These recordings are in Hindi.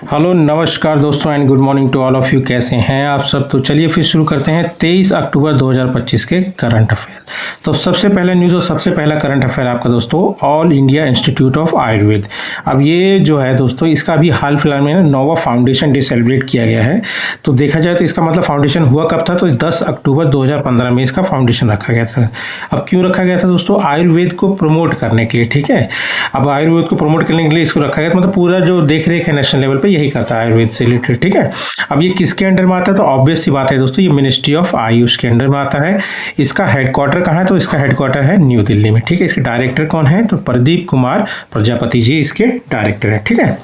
हेलो नमस्कार दोस्तों and good morning to all of you. कैसे हैं आप सब? तो चलिए फिर शुरू करते हैं 23 अक्टूबर 2025 के करंट अफेयर। तो सबसे पहले न्यूज़ और सबसे पहला करंट अफेयर आपका दोस्तों all India institute of Ayurveda. अब ये जो है दोस्तों इसका अभी हाल फिलहाल में ना नौवां फाउंडेशन डे सेलिब्रेट किया गया है। तो देखा जाए तो इसका मतलब फाउंडेशन हुआ कब था? तो 10 अक्टूबर 2015 में इसका फाउंडेशन रखा गया था। अब क्यों रखा गया था दोस्तों? आयुर्वेद को प्रमोट करने के लिए, ठीक है। अब आयुर्वेद को प्रमोट करने के लिए इसको रखा गया, मतलब पूरा जो देख रेख है नेशनल लेवल पे यही करता है आयुर्वेद से रिलेटेड, ठीक है। अब ये किसके अंडर में आता है? तो ऑब्वियस सी बात है दोस्तों, ये मिनिस्ट्री ऑफ आयुष के अंडर में आता है। इसका हेडक्वार्टर कहाँ है? तो इसका हेडक्वार्टर है न्यू दिल्ली में, ठीक है। इसके डायरेक्टर कौन है? तो प्रदीप कुमार प्रजापति जी इसके डायरेक्टर है, ठीक है।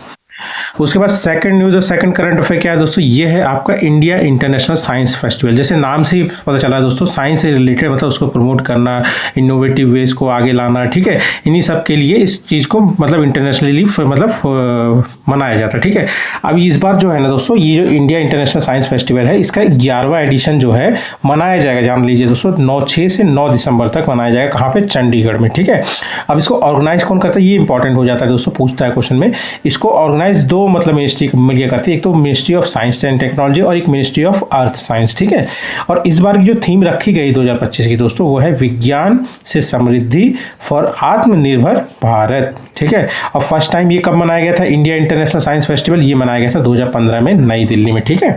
उसके बाद सेकंड न्यूज़ और सेकंड करंट अफेयर क्या है दोस्तों? ये है आपका इंडिया इंटरनेशनल साइंस फेस्टिवल। जैसे नाम से ही पता चला दोस्तों, साइंस से रिलेटेड मतलब उसको प्रमोट करना, इनोवेटिव वेज को आगे लाना, ठीक है। इन्हीं सब के लिए इस चीज़ को मतलब इंटरनेशनली मतलब मनाया जाता है, ठीक है। अब इस बार जो है ना दोस्तों, ये जो इंडिया इंटरनेशनल साइंस फेस्टिवल है इसका 11वां एडिशन जो है मनाया जाएगा, जान लीजिए दोस्तों, 6 से 9 दिसंबर तक मनाया जाएगा। कहाँ पे? चंडीगढ़ में, ठीक है। अब इसको ऑर्गेनाइज कौन करता है? ये इंपॉर्टेंट हो जाता है दोस्तों, पूछता है क्वेश्चन में। इसको ऑर्गेनाइज दो मतलब मिनिस्ट्री मिलकर करती है, एक तो ministry of science and technology और एक मिनिस्ट्री ऑफ अर्थ साइंस, ठीक है। और इस बार की जो थीम रखी गई 2025 की दोस्तों वो है विज्ञान से समृद्धि फॉर आत्मनिर्भर भारत, ठीक है। और फर्स्ट टाइम ये कब मनाया गया था? इंडिया इंटरनेशनल साइंस फेस्टिवल ये मनाया गया था 2015 में नई दिल्ली में, ठीक है।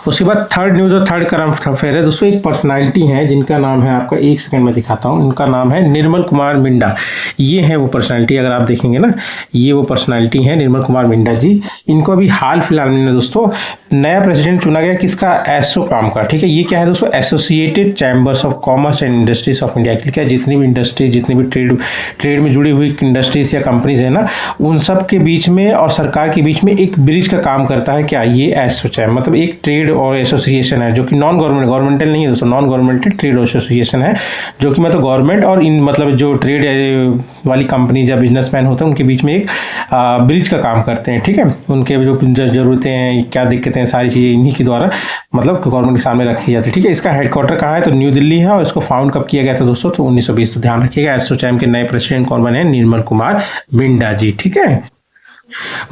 उसके बाद थर्ड न्यूज़ और थर्ड करंट अफेयर है दोस्तों, एक पर्सनालिटी है जिनका नाम है आपका, एक सेकंड में दिखाता हूँ, इनका नाम है निर्मल कुमार मिंडा। ये है वो पर्सनालिटी, अगर आप देखेंगे ना ये वो पर्सनालिटी है निर्मल कुमार मिंडा जी। इनको अभी हाल फिलहाल में दोस्तों नया प्रेसिडेंट चुना गया, किसका? एसोकाम का, ठीक है। ये क्या है दोस्तों? Associated chambers of commerce and industries of India. क्या जितनी भी इंडस्ट्रीज, जितनी भी ट्रेड में जुड़ी हुई इंडस्ट्रीज या कंपनीज है ना, उन सब के बीच में और सरकार के बीच में एक ब्रिज का काम करता है। क्या? ये एसोचैम, मतलब एक ट्रेड और एसोसिएशन है जो कि नॉन गवर्नमेंटल नहीं है दोस्तों, नॉन गवर्नमेंटल ट्रेड एसोसिएशन है जो कि मतलब गवर्नमेंट और इन मतलब जो ट्रेड वाली कंपनीज या बिजनेसमैन होते हैं उनके बीच में एक ब्रिज का काम करते हैं, ठीक है। उनके जो जरूरतें हैं, क्या दिक्कतें हैं, सारी चीज़ें इन्हीं के द्वारा मतलब गवर्नमेंट के सामने रखी जाती है, ठीक है। इसका हेडक्वार्टर कहाँ है? तो न्यू दिल्ली है। और इसको फाउंड कब किया गया था दोस्तों? तो 1920। तो ध्यान रखिएगा, एसोचैम के नए प्रेसिडेंट कौन बने हैं? निर्मल कुमार मिंडा जी, ठीक है।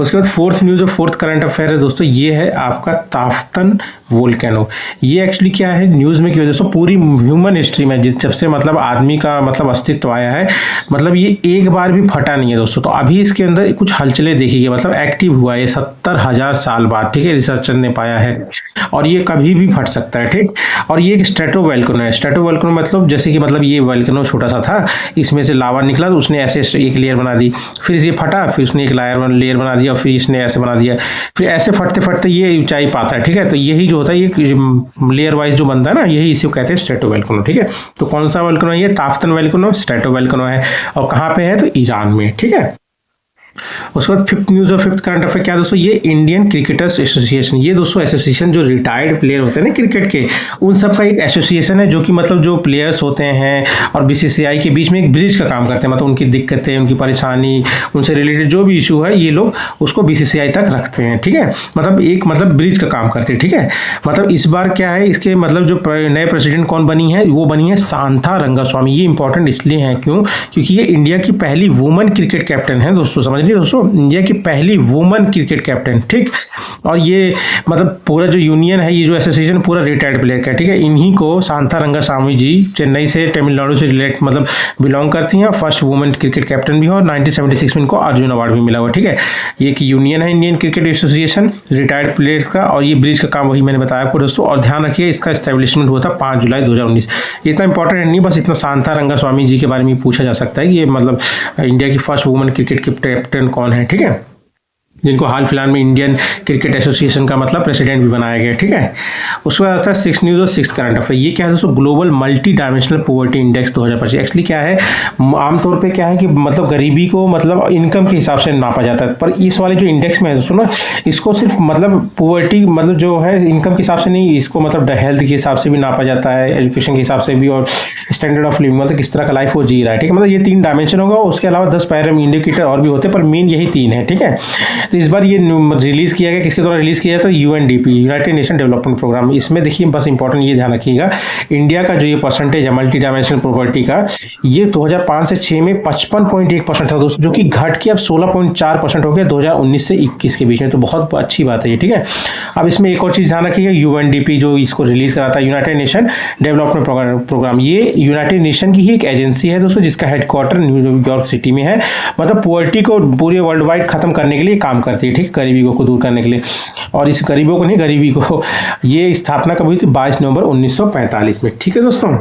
उसके बाद फोर्थ न्यूज़ और फोर्थ करंट अफेयर है दोस्तों, ये है आपका ताफ्तन वोल्केनो। ये एक्चुअली क्या है न्यूज़ में, की वजह से पूरी ह्यूमन हिस्ट्री में जब से मतलब आदमी का मतलब अस्तित्व आया है, मतलब ये एक बार भी फटा नहीं है दोस्तों। तो अभी इसके अंदर कुछ हलचलें देखी गई, मतलब एक्टिव हुआ है 70,000 साल बाद, ठीक है, रिसर्चर ने पाया है। और ये कभी भी फट सकता है, ठीक। और ये एक स्ट्रेटो वोल्केनो है। स्ट्रेटो वोल्केनो मतलब जैसे कि मतलब ये वोल्केनो छोटा सा था, इसमें से लावा निकला तो उसने ऐसे एक लेयर बना दी, फिर ये फटा, फिर उसने एक लेयर बना दिया, फिर इसने ऐसे बना दिया, फिर ऐसे फटते फटते ये ऊंचाई पाता है, ठीक है। तो यही जो होता है ये लेयर वाइज जो बनता है ना, यही इसी को कहते हैं स्ट्रेटो वोल्केनो, ठीक है। तो कौन सा वोल्केनो है? ये ताफ्तन वोल्केनो स्ट्रेटो वोल्केनो है। और कहाँ पे है? तो ईरान में, ठीक है। उसके बाद फिफ्थ न्यूज़ और फिफ्थ करंट अफेयर क्या दोस्तों? ये इंडियन क्रिकेटर्स एसोसिएशन। ये दोस्तों एसोसिएशन जो रिटायर्ड प्लेयर होते हैं ना क्रिकेट के, उन सब का एक एसोसिएशन है जो कि मतलब जो प्लेयर्स होते हैं और बीसीसीआई के बीच में एक ब्रिज का काम करते हैं। मतलब उनकी दिक्कतें, उनकी परेशानी, उनसे रिलेटेड जो भी इशू है ये लोग उसको बीसीसीआई तक रखते हैं, ठीक है। मतलब एक मतलब ब्रिज का काम करते हैं, ठीक है। मतलब इस बार क्या है, इसके मतलब जो नए प्रेसिडेंट कौन बनी है? वो बनी है शांता रंगास्वामी। ये इंपॉर्टेंट इसलिए है क्योंकि ये इंडिया की पहली वुमन क्रिकेट कैप्टन है दोस्तों, समझ लीजिए दोस्तों, इंडिया की पहली वुमन क्रिकेट कैप्टन, ठीक। और ये मतलब पूरा जो यूनियन है, ये जो एसोसिएशन पूरा रिटायर्ड प्लेयर का, ठीक है। इन्हीं को शांता रंगास्वामी जी चेन्नई से, तमिलनाडु से रिलेट मतलब बिलोंग करती हैं। फर्स्ट वुमन क्रिकेट कैप्टन भी हो और 1976 में इनको अर्जुन अवार्ड भी मिला हुआ, ठीक है। ये एक यूनियन है Indian cricket association retired player का, और ये ब्रिज का काम वही मैंने बताया आपको दोस्तों। और ध्यान रखिए इसका एस्टेब्लिशमेंट हुआ था 5 जुलाई 2019। इतना इंपॉर्टेंट नहीं, बस इतना शांता रंगास्वामी जी के बारे में पूछा जा सकता है कि ये मतलब इंडिया की फर्स्ट वुमन क्रिकेट कैप्टन कौन है, ठीक है, जिनको हाल फिलहाल में इंडियन क्रिकेट एसोसिएशन का मतलब प्रेसिडेंट भी बनाया गया, ठीक है। उसके बाद आता है सिक्स न्यूज़ और सिक्स करंट अफेयर। ये क्या है दोस्तों? Global multi dimensional poverty index 2025। Actually क्या है, आमतौर पे क्या है कि मतलब गरीबी को मतलब इनकम के हिसाब से नापा जाता है, पर इस वाले जो इंडेक्स में है दोस्तों ना, इसको सिर्फ मतलब पॉवर्टी मतलब जो है इनकम के हिसाब से नहीं, इसको मतलब हेल्थ के हिसाब से भी नापा जाता है, एजुकेशन के हिसाब से भी, और स्टैंडर्ड ऑफ लिविंग मतलब किस तरह का लाइफ वो जी रहा है, ठीक है। मतलब ये 3 डायमेंशन होगा, उसके अलावा 10 पैरामीटर इंडिकेटर और भी होते हैं, पर मेन यही 3 है, ठीक है। तो इस बार ये रिलीज़ किया गया, किसके द्वारा रिलीज़ किया गया? तो UNDP, United Nation Development Programme. इसमें देखिए बस इंपॉर्टेंट ये ध्यान रखिएगा, इंडिया का जो ये परसेंटेज है मल्टी डायमेंशनल प्रॉपर्टी का, ये 2005 से 6 में 55.1% था दोस्तों, जो कि घट के अब 16.4% हो गया 2019 से 21 के बीच में। तो बहुत अच्छी बात है ये, ठीक है। अब इसमें एक और चीज़ ध्यान रखिएगा, यूएनडीपी जो इसको रिलीज़ कराता है, यूनाइटेड नेशन डेवलपमेंट प्रोग्राम, ये यूनाइटेड नेशन की ही एक एजेंसी है दोस्तों, जिसका हेडक्वार्टर न्यूयॉर्क सिटी में है। मतलब पॉवर्टी को पूरे वर्ल्ड वाइड खत्म करने के लिए काम करती है, ठीक, गरीबी को दूर करने के लिए। और इस गरीबों को नहीं, गरीबी को, ये स्थापना कब हुई थी? 22 नवंबर 1945 में, ठीक है दोस्तों।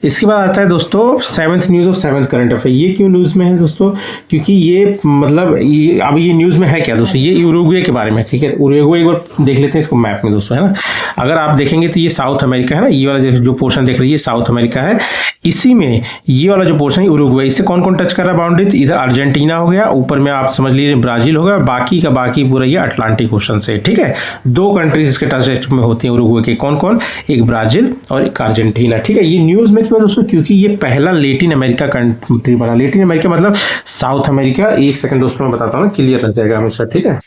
इसके बाद आता है दोस्तों सेवंथ न्यूज़ और सेवंथ करंट अफेयर। ये क्यों न्यूज़ में है दोस्तों? क्योंकि ये मतलब ये अभी ये न्यूज़ में है क्या दोस्तों, ये उरुग्वे के बारे में, ठीक है। उरुग्वे एक बार देख लेते हैं इसको मैप में दोस्तों, है ना। अगर आप देखेंगे तो ये साउथ अमेरिका है ना, ये वाला जो पोर्शन देख रही है साउथ अमेरिका है, इसी में ये वाला जो पोर्शन है उरुग्वे, इससे कौन कौन टच कर रहा है बाउंड्री? तो इधर अर्जेंटीना हो गया, ऊपर में आप समझ लीजिए ब्राजील हो गया, बाकी का बाकी पूरा ये अटलांटिक ओशन से, ठीक है। दो कंट्रीज इसके टच में होती हैं उरुग्वे के, कौन कौन? एक ब्राजील और एक अर्जेंटीना, ठीक है। ये न्यूज़ में क्यों दोस्तों? क्योंकि ये पहला लेटिन अमेरिका कंट्री बना। लेटिन अमेरिका मतलब साउथ अमेरिका। एक सेकंड दोस्तों मैं बताता हूँ, क्लियर रह जाएगा हमेशा, ठीक है।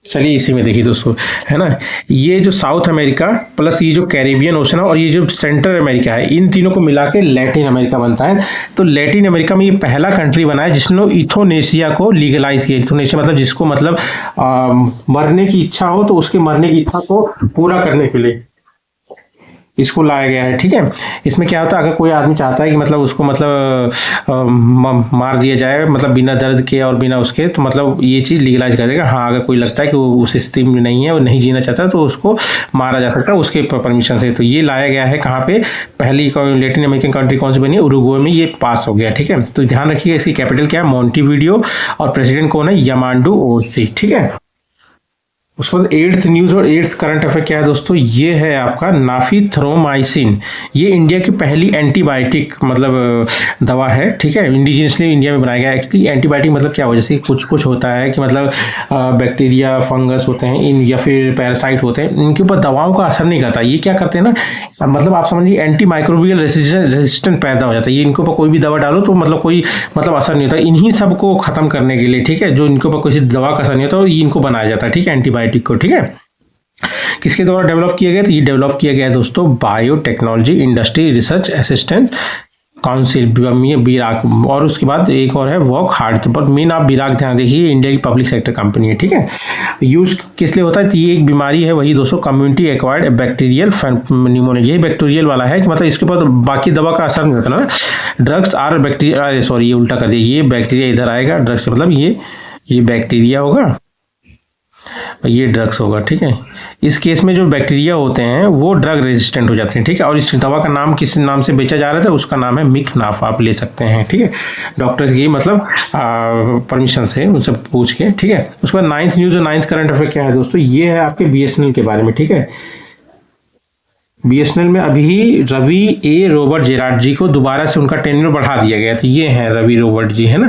चलिए इसी में देखिए दोस्तों, है ना, ये जो साउथ अमेरिका प्लस ये जो कैरिबियन ओशन है और ये जो सेंट्रल अमेरिका है, इन तीनों को मिला के लैटिन अमेरिका बनता है। तो लैटिन अमेरिका में ये पहला कंट्री बना है जिसने इथोनेशिया को लीगलाइज किया। इथोनेशिया मतलब जिसको मतलब मरने की इच्छा हो तो उसके मरने की इच्छा को पूरा करने के लिए इसको लाया गया है, ठीक है। इसमें क्या होता है, अगर कोई आदमी चाहता है कि मतलब उसको मतलब मार दिया जाए, मतलब बिना दर्द के और बिना उसके, तो मतलब ये चीज़ लीगलाइज कर देगा। हाँ, अगर कोई लगता है कि वो उस स्थिति में नहीं है, वो नहीं जीना चाहता, तो उसको मारा जा सकता है उसके परमिशन से। तो ये लाया गया है कहाँ पे? पहली लैटिन अमेरिकन कंट्री कौन सी बनी है? उरुग्वे में ये पास हो गया, ठीक है। तो ध्यान रखिएगा, इसकी कैपिटल क्या है? मोंटेविडियो, और प्रेसिडेंट कौन है? यामांडू ओसी, ठीक है। उसके बाद एट्थ न्यूज़ और एट्थ करंट अफेयर क्या है दोस्तों? ये है आपका नाफिथ्रोमाइसिन। ये इंडिया की पहली एंटीबायोटिक मतलब दवा है, ठीक है। इंडिजिनियसली इंडिया में बनाया गया है। एक्चुअली एंटीबायोटिक मतलब क्या हो, जैसे कुछ कुछ होता है कि मतलब बैक्टीरिया, फंगस होते हैं इन, या फिर पैरासाइट होते हैं, इनके ऊपर दवाओं का असर नहीं करता। ये क्या करते हैं ना, मतलब आप समझिए एंटी माइक्रोबियल रेजिस्टेंट पैदा हो जाता है। ये इनके ऊपर कोई भी दवा डालो तो मतलब कोई मतलब असर नहीं होता। इन्हीं सबको खत्म करने के लिए, ठीक है, जो इनके ऊपर किसी दवा का असर नहीं होता, ये इनको बनाया जाता है, ठीक है, एंटीबायोटिक को, ठीक है। किसके द्वारा डेवलप किया गया? तो ये डेवलप किया गया है दोस्तों biotechnology industry research assistance council, BIRAC. और उसके बाद एक और है वॉक हार्ड, पर मेन आप बीराक ध्यान देखिए, इंडिया की पब्लिक सेक्टर कंपनी है, ठीक है। यूज किस लिए होता है? तो ये एक बीमारी है वही दोस्तों, कम्युनिटी एक्वायर्ड बैक्टीरियल न्यूमोनिया। यही बैक्टीरियल वाला है कि मतलब इसके ऊपर बाकी दवा का असर नहीं होता ना। ड्रग्स आर बैक्टीरिया, सॉरी ये उल्टा कर दिया, ये बैक्टीरिया इधर आएगा, ड्रग्स मतलब ये बैक्टीरिया होगा, ये ड्रग्स होगा, ठीक है। इस केस में जो बैक्टीरिया होते हैं वो ड्रग रेजिस्टेंट हो जाते हैं, ठीक है। और इस दवा का नाम किस नाम से बेचा जा रहा था? उसका नाम है मिकनाफ, आप ले सकते हैं, ठीक है, डॉक्टर की मतलब परमिशन से उनसे पूछ के, ठीक है। उसके बाद नाइन्थ न्यूज़ और नाइन्थ करंट अफेयर क्या है दोस्तों? ये है आपके बीएसएनएल के बारे में, ठीक है। बीएसएनएल में अभी रवि ए रॉबर्ट जेराट जी को दोबारा से उनका टेन्योर बढ़ा दिया गया। तो ये है रवि रॉबर्ट जी, है ना,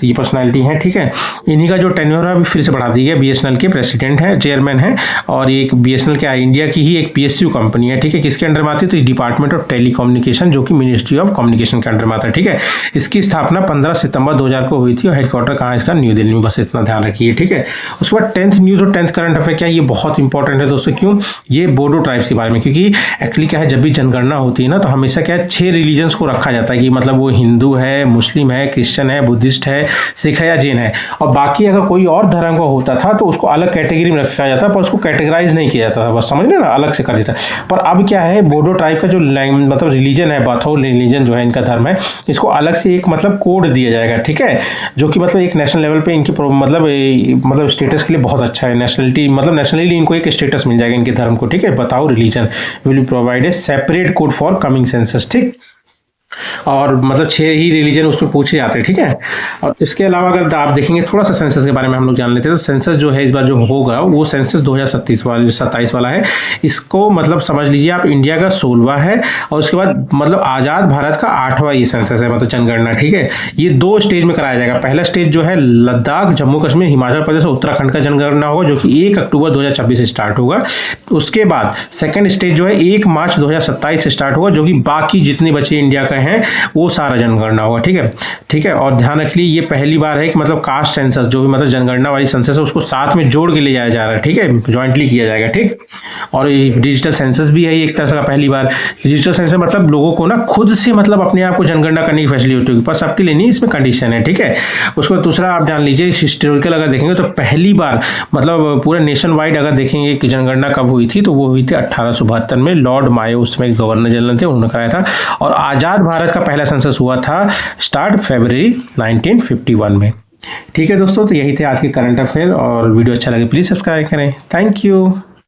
तो ये पर्सनालिटी है, ठीक है। इन्हीं का जो टेन्योर है अभी फिर से बढ़ा दिया गया। बीएसएनएल के प्रेसिडेंट है, चेयरमैन है, और एक बीएसएनएल क्या है, इंडिया की ही एक पीएसयू कंपनी है, ठीक है। किसके अंडर में आती है? तो डिपार्टमेंट ऑफ टेलीकम्युनिकेशन, जो कि मिनिस्ट्री ऑफ कम्युनिकेशन के अंडर में आता है, ठीक है। इसकी स्थापना 15 सितंबर 2000 को हुई थी, और हेडक्वार्टर कहाँ है इसका? न्यू दिल्ली में, बस इतना ध्यान रखिए, ठीक है। उसके बाद टेंथ न्यूज़ और टेंथ करंट अफेयर क्या है? ये बहुत इंपॉर्टेंट है दोस्तों। क्यों? ये बोडो ट्राइब्स के बारे में, क्योंकि एक्चुअली क्या है, जब भी जनगणना होती है ना, तो हमेशा क्या है, 6 रिलीजन्स को रखा जाता है कि मतलब वो हिंदू है, मुस्लिम है, क्रिश्चियन है, बुद्धिस्ट है, सिख है या जैन है। और बाकी अगर कोई और धर्म का होता था तो उसको अलग कैटेगरी में रखा जाता, पर उसको कैटेगराइज नहीं किया जाता था, बस समझ लेना, अलग से कर देता। पर अब क्या है, बोडो ट्राइब का जो मतलब रिलीजन है, बाथौ रिलीजन जो है, इनका धर्म है, इसको अलग से एक मतलब कोड दिया जाएगा, ठीक है, जो कि मतलब एक नेशनल लेवल पे इनकी मतलब स्टेटस के लिए बहुत अच्छा है। नेशनलिटी मतलब नेशनली इनको एक स्टेटस मिल जाएगा इनके धर्म को, ठीक है। बताओ religion will be provided separate code for coming census, ठीक। और मतलब 6 ही रिलीजन उसमें पूछे जाते हैं, ठीक है। और इसके अलावा अगर आप देखेंगे थोड़ा सा सेंसस के बारे में हम लोग जान लेते हैं, तो सेंसस जो है इस बार जो होगा वो सेंसस 2027 वाला है। इसको मतलब समझ लीजिए आप, इंडिया का 16वां है, और उसके बाद मतलब आज़ाद भारत का 8वां ये सेंसस है, मतलब जनगणना, ठीक है। ये 2 स्टेज में कराया जाएगा। पहला स्टेज जो है लद्दाख, जम्मू कश्मीर, हिमाचल प्रदेश और उत्तराखंड का जनगणना होगा, जो कि 1 अक्टूबर 2026 से स्टार्ट होगा। उसके बाद सेकेंड स्टेज जो है 1 मार्च 2027 से स्टार्ट होगा, जो कि बाकी जितने बचे इंडिया का हैं वो सारा जनगणना होगा। ठीक है। और ध्यान रख लीजिए ये पहली बार है कि मतलब कास्ट सेंसस जो भी मतलब जनगणना वाली सेंसस है उसको साथ में जोड़ के ले जाया जा रहा है। ठीक है, ज्वाइंटली किया जाएगा। ठीक, और ये डिजिटल सेंसस भी है एक तरह से पहली बार। डिजिटल सेंसस मतलब लोगों को ना खुद से मतलब अपने आप को जनगणना करने की फैसिलिटी होगी, पर सबके लिए नहीं, इसमें कंडीशन है। ठीक है, उसको दूसरा आप जान लीजिए हिस्टोरिकल अगर देखेंगे तो पहली बार मतलब पूरे नेशन वाइड अगर देखेंगे कि जनगणना कब हुई थी तो वो हुई थी 1872 में। लॉर्ड मायो उसमें गवर्नर जनरल थे, उन्होंने कराया था। और आज़ाद भारत का पहला सेंसस हुआ था स्टार्ट फरवरी 1951 में। ठीक है दोस्तों, तो यही थे आज के करंट अफेयर, और वीडियो अच्छा लगे प्लीज़ सब्सक्राइब करें। Thank you.